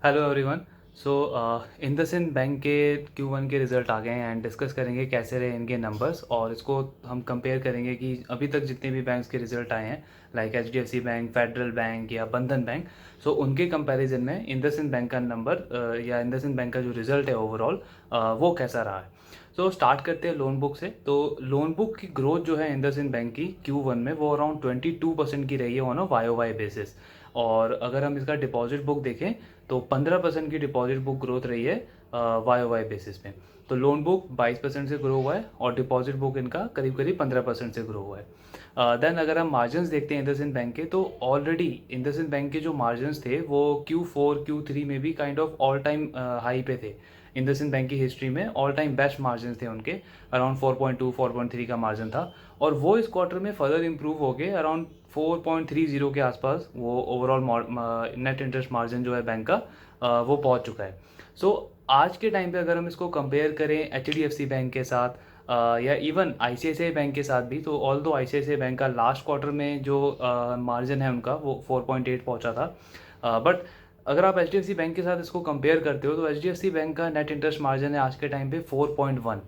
Hello everyone. So IndusInd bank के Q1 के result आ गए हैं एंड डिस्कस करेंगे कैसे रहे इनके नंबर्स, और इसको हम कंपेयर करेंगे कि अभी तक जितने भी बैंक्स के रिज़ल्ट आए हैं like HDFC bank, federal bank या बंधन बैंक, सो उनके कंपैरिजन में इंडसइंड बैंक का नंबर या इंडसइंड बैंक का जो रिज़ल्ट है ओवरऑल वो कैसा रहा है। सो स्टार्ट करते हैं लोन बुक से। तो लोन बुक की ग्रोथ जो है इंडसइंड बैंक की Q1 में वो अराउंड 22% की रही है ऑन अ YOY बेसिस। और अगर हम इसका डिपॉजिट बुक देखें तो 15% की डिपॉजिट बुक ग्रोथ रही है YOY बेसिस पे। तो लोन बुक 22% से ग्रो हुआ है और डिपॉजिट बुक इनका करीब करीब 15% से ग्रो हुआ है। देन अगर हम मार्जिन्स देखते हैं इंडसइंड बैंक के, तो ऑलरेडी इंडसइंड बैंक के जो मार्जिन्स थे वो Q4 Q3 में भी kind of all time high पे थे। इंडसइंड बैंक की हिस्ट्री में ऑल टाइम बेस्ट मार्जिन थे उनके, अराउंड 4.2 4.3 का मार्जिन था। और वो इस क्वार्टर में फर्दर इंप्रूव हो गए अराउंड 4.30 के आसपास। वो ओवरऑल नेट इंटरेस्ट मार्जिन जो है बैंक का वो पहुंच चुका है। सो आज के टाइम पे अगर हम इसको कंपेयर करें HDFC बैंक के साथ या इवन ICICI बैंक के साथ भी, तो ऑल दो ICICI बैंक का लास्ट क्वार्टर में जो मार्जिन है उनका वो 4.8 पहुंचा था। बट अगर आप HDFC बैंक के साथ इसको कंपेयर करते हो तो HDFC बैंक का नेट इंटरेस्ट मार्जिन है आज के टाइम पे 4.1,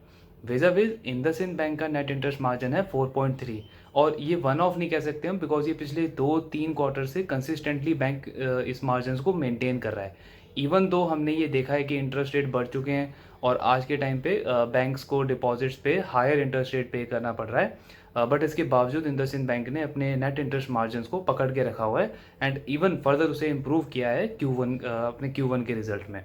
वेजाविज इंडसइंड बैंक का नेट इंटरेस्ट मार्जिन है 4.3। और ये वन ऑफ नहीं कह सकते हम, बिकॉज ये पिछले 2-3 क्वार्टर से कंसिस्टेंटली बैंक इस मार्जिन को मेंटेन कर रहा है। इवन दो हमने ये देखा है कि इंटरेस्ट रेट बढ़ चुके हैं और आज के टाइम पे बैंक्स को डिपॉजिट्स पे हायर इंटरेस्ट रेट पे करना पड़ रहा है, बट इसके बावजूद इंडसइंड बैंक ने अपने नेट इंटरेस्ट मार्जिन को पकड़ के रखा हुआ है एंड इवन फर्दर उसे इम्प्रूव किया है अपने Q1 के रिजल्ट में।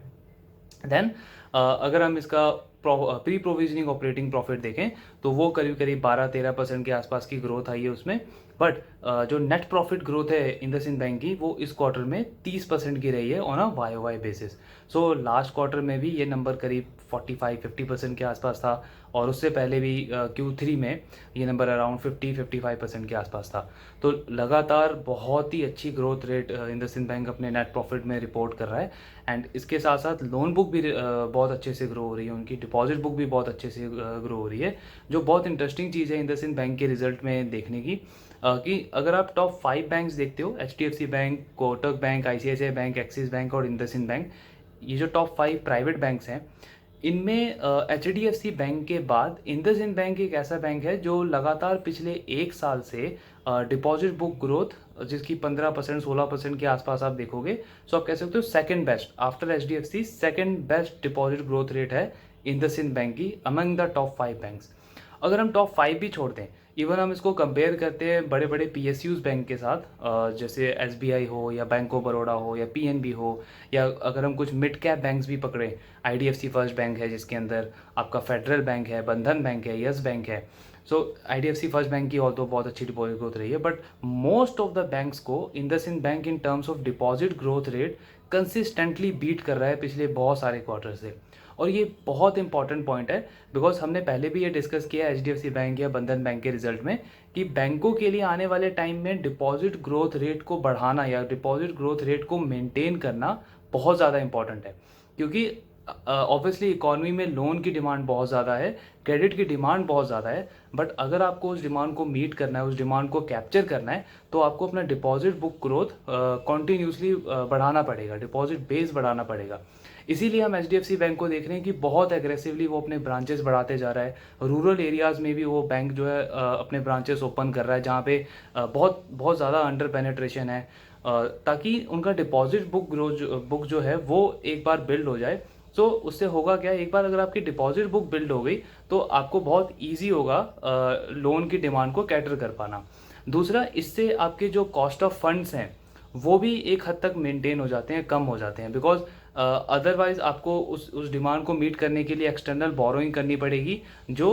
देन अगर हम इसका प्री प्रोविजनिंग ऑपरेटिंग प्रॉफिट देखें तो वो करीब करीब 12-13% के आसपास की ग्रोथ आई है उसमें। बट जो नेट प्रॉफिट ग्रोथ है इंडसइंड बैंक की वो इस क्वार्टर में 30% की रही है on a YOY basis. So last quarter में भी ये नंबर करीब 45-50% के आसपास था, और उससे पहले भी Q3 में ये नंबर अराउंड 50-55% के आसपास था। तो लगातार बहुत ही अच्छी ग्रोथ रेट इंडसइंड बैंक अपने नेट प्रॉफिट में रिपोर्ट कर रहा है। एंड इसके साथ साथ लोन बुक भी बहुत अच्छे से ग्रो हो रही है, उनकी डिपॉजिट बुक भी बहुत अच्छे से ग्रो हो रही है। जो बहुत इंटरेस्टिंग चीज़ है इंडसइंड बैंक के रिजल्ट में देखने की, कि अगर आप टॉप 5 बैंक्स देखते हो, HDFC bank, Kotak bank, ICICI bank, axis bank और इंडसइंड बैंक, ये जो टॉप 5 प्राइवेट बैंक्स हैं, इनमें HDFC बैंक के बाद इंडसइंड बैंक एक ऐसा बैंक है जो लगातार पिछले 1 साल से डिपॉजिट बुक ग्रोथ जिसकी 15% 16% के आसपास आप देखोगे। सो आप कह सकते हो second best after HDFC, second best deposit growth rate है इंडसइंड बैंक की अमंग द टॉप 5 बैंक्स। अगर हम टॉप 5 भी छोड़ दें, इवन हम इसको कंपेयर करते हैं बड़े बड़े PSUs बैंक के साथ, जैसे SBI हो या बैंक ऑफ बड़ौदा हो या PNB हो, या अगर हम कुछ मिड कैप बैंक्स भी पकड़ें, IDFC फर्स्ट बैंक है जिसके अंदर आपका फेडरल बैंक है, बंधन बैंक है, यस बैंक है। सो IDFC फर्स्ट बैंक की ऑल्सो बहुत अच्छी डिपॉजिट ग्रोथ रही है, but most of the banks को IndusInd bank in terms of deposit growth rate consistently beat कर रहा है पिछले बहुत सारे क्वार्टर से। और ये बहुत इंपॉर्टेंट पॉइंट है, बिकॉज हमने पहले भी ये डिस्कस किया HDFC बैंक या बंधन बैंक के रिजल्ट में कि बैंकों के लिए आने वाले टाइम में डिपॉजिट ग्रोथ रेट को बढ़ाना या डिपॉजिट ग्रोथ रेट को मेंटेन करना बहुत ज़्यादा इंपॉर्टेंट है। क्योंकि ऑब्वियसली इकॉनमी में लोन की डिमांड बहुत ज़्यादा है, क्रेडिट की डिमांड बहुत ज़्यादा है, बट अगर आपको उस डिमांड को मीट करना है, उस डिमांड को कैप्चर करना है, तो आपको अपना डिपॉजिट बुक ग्रोथ कॉन्टीन्यूसली बढ़ाना पड़ेगा, डिपॉजिट बेस बढ़ाना पड़ेगा। इसीलिए हम HDFC बैंक को देख रहे हैं कि बहुत एग्रेसिवली वो अपने ब्रांचेस बढ़ाते जा रहा है। रूरल एरियाज़ में भी वो बैंक जो है अपने ब्रांचेस ओपन कर रहा है, जहाँ पे बहुत बहुत ज़्यादा अंडर पेनेट्रेशन है, ताकि उनका डिपॉजिट बुक जो है वो एक बार बिल्ड हो जाए। सो उससे होगा क्या, एक बार अगर आपकी डिपॉजिट बुक बिल्ड हो गई तो आपको बहुत ईजी होगा लोन की डिमांड को कैटर कर पाना। दूसरा, इससे आपके जो कॉस्ट ऑफ फंड्स हैं वो भी एक हद तक मेंटेन हो जाते हैं, कम हो जाते हैं, बिकॉज अदरवाइज आपको उस डिमांड को मीट करने के लिए एक्सटर्नल बोरोइंग करनी पड़ेगी जो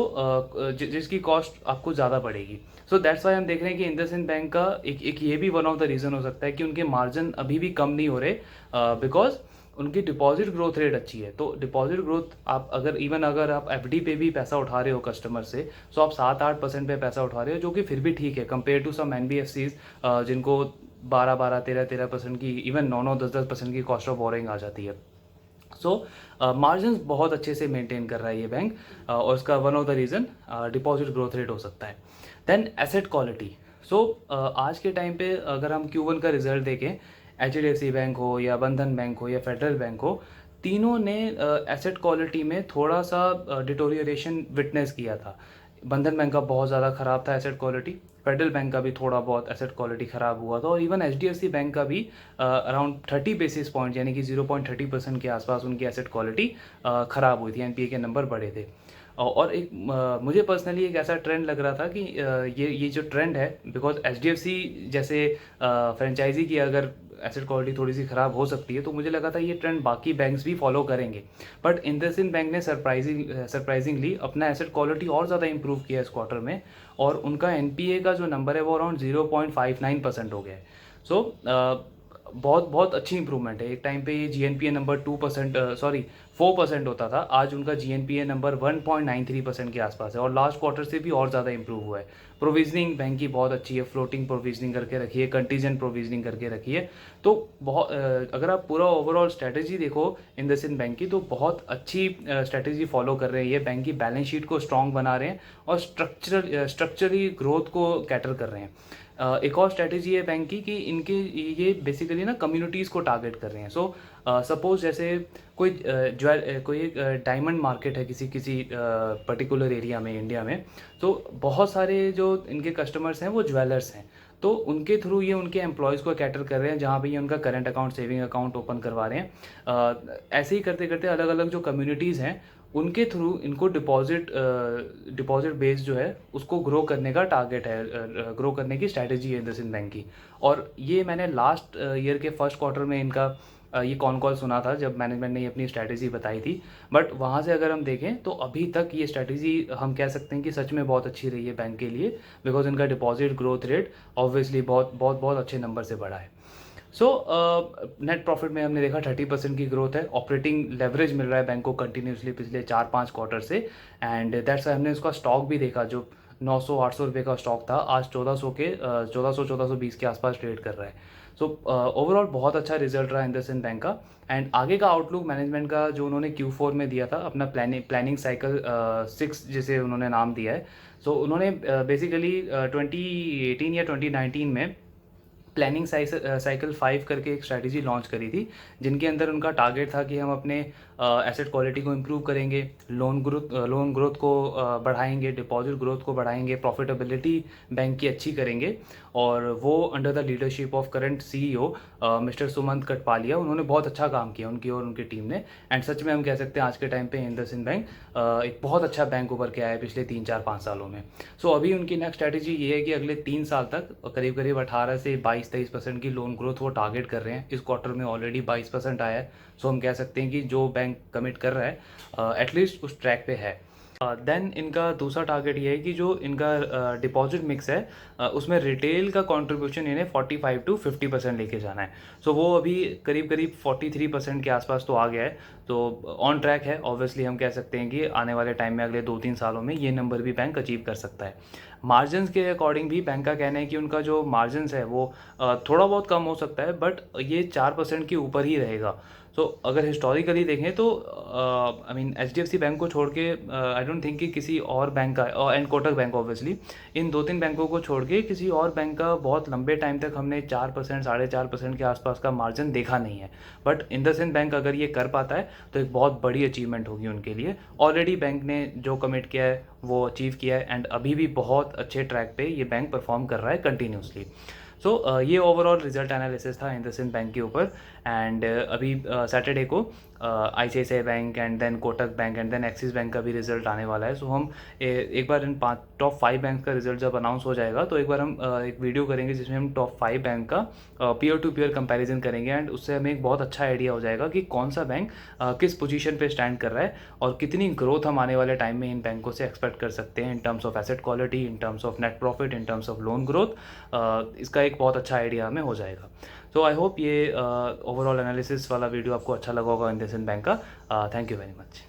जिसकी कॉस्ट आपको ज़्यादा पड़ेगी। सो दैट्स वाई हम देख रहे हैं कि इंडसइंड बैंक का एक ये भी वन ऑफ द रीज़न हो सकता है कि उनके मार्जिन अभी भी कम नहीं हो रहे, बिकॉज उनकी डिपॉजिट ग्रोथ रेट अच्छी है। तो डिपॉजिट ग्रोथ आप अगर आप FD पे भी पैसा उठा रहे हो कस्टमर से, सो आप 7-8% पे पैसा उठा रहे हो, जो कि फिर भी ठीक है कंपेयर टू सम NBFCs जिनको 12-12, 13-13% की, इवन 9-9, 10-10% की कॉस्ट ऑफ बोरिंग आ जाती है। सो मार्जिन बहुत अच्छे से मेंटेन कर रहा है ये बैंक, और उसका one of the reason deposit growth rate हो सकता है। Then asset quality. सो आज के टाइम पे अगर हम Q1 का रिजल्ट देखें, HDFC बैंक हो या बंधन बैंक हो या फेडरल बैंक हो, तीनों ने एसेट क्वालिटी में थोड़ा सा डिटोरिएशन विटनेस किया था। बंधन बैंक का बहुत ज़्यादा ख़राब था एसेट क्वालिटी, फेडरल बैंक का भी थोड़ा बहुत एसेट क्वालिटी ख़राब हुआ था, और इवन HDFC बैंक का भी अराउंड 30 बेसिस पॉइंट यानी कि 0.30% के आसपास उनकी एसेट क्वालिटी ख़राब हुई थी, NPA के नंबर बढ़े थे। और एक मुझे पर्सनली एक ऐसा ट्रेंड लग रहा था कि ये जो ट्रेंड है, बिकॉज HDFC जैसे फ्रेंचाइजी की अगर एसेट क्वालिटी थोड़ी सी ख़राब हो सकती है, तो मुझे लगा था ये ट्रेंड बाकी बैंक्स भी फॉलो करेंगे। बट इंडसइंड बैंक ने सरप्राइजिंगली अपना एसेट क्वालिटी और ज़्यादा इंप्रूव किया इस क्वार्टर में, और उनका NPA का जो नंबर है वो अराउंड 0.59% हो गया है। सो बहुत बहुत अच्छी इंप्रूवमेंट है। एक टाइम पे ये GNPA नंबर 4% होता था, आज उनका GNPA नंबर 1.93% के आसपास है, और लास्ट क्वार्टर से भी और ज़्यादा इंप्रूव हुआ है। प्रोविजनिंग बैंक की बहुत अच्छी है, फ्लोटिंग प्रोविजनिंग करके रखी है, कंटीजेंट प्रोविजनिंग करके रखी है। तो बहुत अगर आप पूरा ओवरऑल स्ट्रैटेजी देखो इंडसइंड बैंक की, तो बहुत अच्छी स्ट्रैटेजी फॉलो कर रहे हैं ये। बैंक की बैलेंस शीट को स्ट्रॉन्ग बना रहे हैं और स्ट्रक्चरली ग्रोथ को कैटर कर रहे हैं। एक और स्ट्रैटेजी है बैंक की कि इनके ये बेसिकली ना कम्युनिटीज़ को टारगेट कर रहे हैं। सो सपोज जैसे कोई कोई एक डायमंड मार्केट है किसी किसी पर्टिकुलर एरिया में इंडिया में, तो बहुत सारे जो इनके कस्टमर्स हैं वो ज्वेलर्स हैं, तो उनके थ्रू ये उनके एम्प्लॉयज़ को कैटर कर रहे हैं, जहाँ पे ये उनका current account saving account open करवा रहे हैं। ऐसे ही करते करते अलग अलग जो कम्युनिटीज़ हैं उनके थ्रू इनको डिपॉजिट बेस जो है उसको ग्रो करने का टारगेट है, ग्रो करने की स्ट्रैटेजी है इंडसइंड बैंक की। और ये मैंने लास्ट ईयर के फर्स्ट क्वार्टर में इनका ये कॉन कॉल सुना था जब मैनेजमेंट ने ये अपनी स्ट्रैटेजी बताई थी। बट वहाँ से अगर हम देखें तो अभी तक ये स्ट्रैटेजी हम कह सकते हैं कि सच में बहुत अच्छी रही है बैंक के लिए, बिकॉज इनका डिपॉजिट ग्रोथ रेट ऑब्वियसली बहुत बहुत बहुत अच्छे नंबर से बढ़ा है। सो नेट प्रॉफिट में हमने देखा 30% की ग्रोथ है, ऑपरेटिंग लेवरेज मिल रहा है बैंक को कंटिन्यूसली पिछले 4-5 क्वार्टर से, एंड दैट्स हमने उसका स्टॉक भी देखा जो 900-800 रुपये का स्टॉक था, आज 1400-1420 के आसपास ट्रेड कर रहा है। सो ओवरऑल बहुत अच्छा रिजल्ट रहा इंडसइंड बैंक का। एंड आगे का आउटलुक मैनेजमेंट का जो उन्होंने Q4 में दिया था अपना प्लानिंग साइकिल 6 जिसे उन्होंने नाम दिया है। सो उन्होंने बेसिकली 2018 या 2019 में प्लानिंग साइकिल 5 करके एक स्ट्रैटेजी लॉन्च करी थी, जिनके अंदर उनका टारगेट था कि हम अपने एसेट क्वालिटी को इम्प्रूव करेंगे, लोन ग्रोथ को बढ़ाएंगे, डिपॉजिट ग्रोथ को बढ़ाएंगे, प्रॉफिटेबिलिटी बैंक की अच्छी करेंगे। और वो under the leadership of current CEO mister Sumant Kathpalia, उन्होंने बहुत अच्छा काम किया उनकी और उनकी टीम ने। एंड सच में हम कह सकते हैं आज के टाइम पे इंडसइंड बैंक एक बहुत अच्छा बैंक उभर के आया है पिछले 3-4-5 सालों में। सो अभी उनकी नेक्स्ट स्ट्रैटेजी ये है कि अगले 3 साल तक करीब करीब 18 से 22-23% की लोन ग्रोथ वो टारगेट कर रहे हैं। इस क्वार्टर में ऑलरेडी 22% आया है। सो हम कह सकते हैं कि जो बैंक कमिट कर रहा है एटलीस्ट उस ट्रैक पे है। देन इनका दूसरा टारगेट ये है कि जो इनका डिपॉजिट मिक्स है उसमें रिटेल का कंट्रीब्यूशन इन्हें 45 to 50% लेके जाना है। सो वो अभी करीब करीब 43% के आसपास तो आ गया है, तो ऑन ट्रैक है। ऑब्वियसली हम कह सकते हैं कि आने वाले टाइम में अगले 2-3 सालों में ये नंबर भी बैंक अचीव कर सकता है। मार्जिन्स के अकॉर्डिंग भी बैंक का कहना है कि उनका जो मार्जिन्स है वो थोड़ा बहुत कम हो सकता है, बट ये 4% के ऊपर ही रहेगा। सो अगर हिस्टोरिकली देखें तो आई मीन HDFC बैंक को छोड़ के आई डोंट थिंक कि किसी और बैंक का, एंड कोटक बैंक ऑब्वियसली, इन 2-3 बैंकों को छोड़ के किसी और बैंक का बहुत लंबे टाइम तक हमने 4%, 4.5% के आसपास का मार्जिन देखा नहीं है। बट इंडसइंड बैंक अगर ये कर पाता है तो एक बहुत बड़ी अचीवमेंट होगी उनके लिए। ऑलरेडी बैंक ने जो कमिट किया है वो अचीव किया है, एंड अभी भी बहुत अच्छे ट्रैक पे ये बैंक परफॉर्म कर रहा है कंटिन्यूसली। सो ये ओवरऑल रिजल्ट एनालिसिस था इंडसइंड बैंक के ऊपर। एंड अभी सैटरडे को ICICI bank and then Kotak bank and then Axis bank का भी रिजल्ट आने वाला है। सो हम एक बार इन टॉप 5 बैंक का रिजल्ट जब अनाउंस हो जाएगा तो एक बार हम एक वीडियो करेंगे जिसमें हम टॉप 5 बैंक का पीयर टू पीयर कंपैरिजन करेंगे, एंड उससे हमें एक बहुत अच्छा आइडिया हो जाएगा कि कौन सा बैंक किस पोजीशन पे स्टैंड कर रहा है और कितनी ग्रोथ हम आने वाले टाइम में इन बैंकों से एक्सपेक्ट कर सकते हैं इन terms of asset quality, in terms of net profit, in terms of loan growth. इसका एक बहुत अच्छा आइडिया हमें हो जाएगा। सो आई होप ये ओवरऑल एनालिसिस वाला वीडियो आपको अच्छा लगा होगा इंडसइंड बैंक का। Thank you very much.